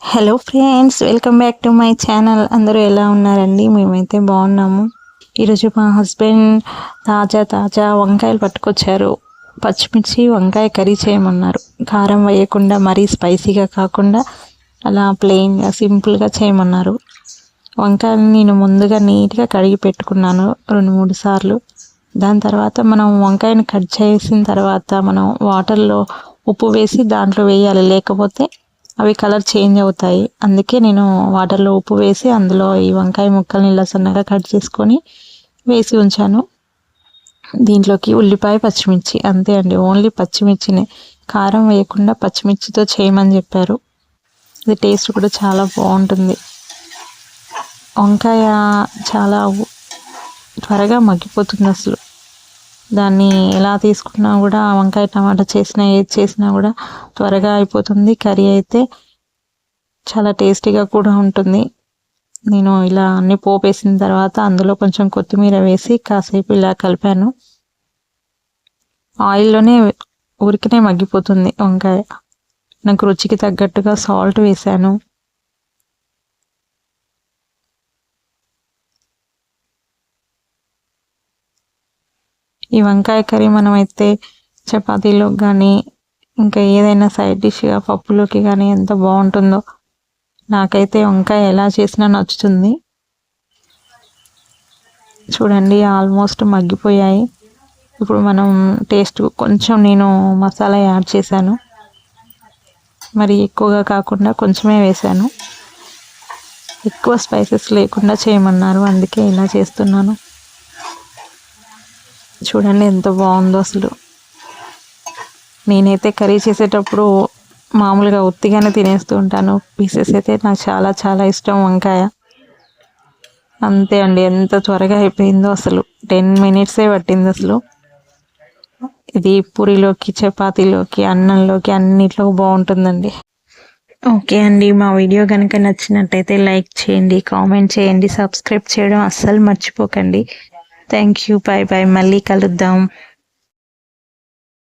Hello friends, welcome back to my channel. అందరూ ఎలా ఉన్నారండి? మేమైతే బాగున్నాము. ఈరోజు మా హస్బెండ్ తాజా వంకాయలు పట్టుకొచ్చారు. పచ్చిమిర్చి వంకాయ కర్రీ చేయమన్నారు. కారం వేయకుండా, మరీ స్పైసీగా కాకుండా అలా ప్లెయిన్గా సింపుల్గా చేయమన్నారు. వంకాయలు నేను ముందుగా నీట్గా కడిగి పెట్టుకున్నాను 2-3 సార్లు. దాని తర్వాత మనం వంకాయని కట్ చేసిన తర్వాత మనం వాటర్లో ఉప్పు వేసి దాంట్లో వేయాలి, లేకపోతే అవి కలర్ చేంజ్ అవుతాయి. అందుకే నేను వాటర్లో ఉప్పు వేసి అందులో ఈ వంకాయ ముక్కల్ని ఇలా సన్నగా కట్ చేసుకొని వేసి ఉంచాను. దీంట్లోకి ఉల్లిపాయ, పచ్చిమిర్చి, అంతే అండి. ఓన్లీ పచ్చిమిర్చినే, కారం వేయకుండా పచ్చిమిర్చితో చేయమని చెప్పారు. ఇది టేస్ట్ కూడా చాలా బాగుంటుంది. వంకాయ చాలా త్వరగా మగ్గిపోతుంది అసలు. దాన్ని ఎలా తీసుకున్నా కూడా, వంకాయ టమాటా చేసినా ఏది చేసినా కూడా త్వరగా అయిపోతుంది. కర్రీ అయితే చాలా టేస్టీగా కూడా ఉంటుంది. నేను ఇలా అన్ని పోపేసిన తర్వాత అందులో కొంచెం కొత్తిమీర వేసి కాసేపు ఇలా కలిపాను. ఆయిల్లోనే ఊరికనే మగ్గిపోతుంది వంకాయ. నాకు రుచికి తగ్గట్టుగా సాల్ట్ వేసాను. ఈ వంకాయ కర్రీ మనమైతే చపాతీలోకి కానీ, ఇంకా ఏదైనా సైడ్ డిష్గా పప్పులోకి కానీ ఎంత బాగుంటుందో. నాకైతే వంకాయ ఎలా చేసినా నచ్చుతుంది. చూడండి, ఆల్మోస్ట్ మగ్గిపోయాయి. ఇప్పుడు మనం టేస్ట్ కొంచెం నేను మసాలా యాడ్ చేశాను. మరి ఎక్కువగా కాకుండా కొంచెమే వేశాను. ఎక్కువ స్పైసెస్ లేకుండా చేయమన్నారు, అందుకే ఇలా చేస్తున్నాను. చూడండి ఎంత బాగుందో అసలు. నేనైతే కర్రీ చేసేటప్పుడు మామూలుగా ఉత్తిగానే తినేస్తూ ఉంటాను. పీసెస్ అయితే నాకు చాలా చాలా ఇష్టం వంకాయ. అంతే అండి, ఎంత త్వరగా అయిపోయిందో అసలు. 10 minutesే పట్టింది అసలు. ఇది పూరిలోకి, చపాతీలోకి, అన్నంలోకి అన్నిట్లో బాగుంటుందండి. ఓకే అండి, మా వీడియో కనుక నచ్చినట్టయితే లైక్ చేయండి, కామెంట్ చేయండి, సబ్స్క్రైబ్ చేయడం అస్సలు మర్చిపోకండి. థ్యాంక్ యూ, బాయ్ బాయ్, మళ్ళీ కలుద్దాం.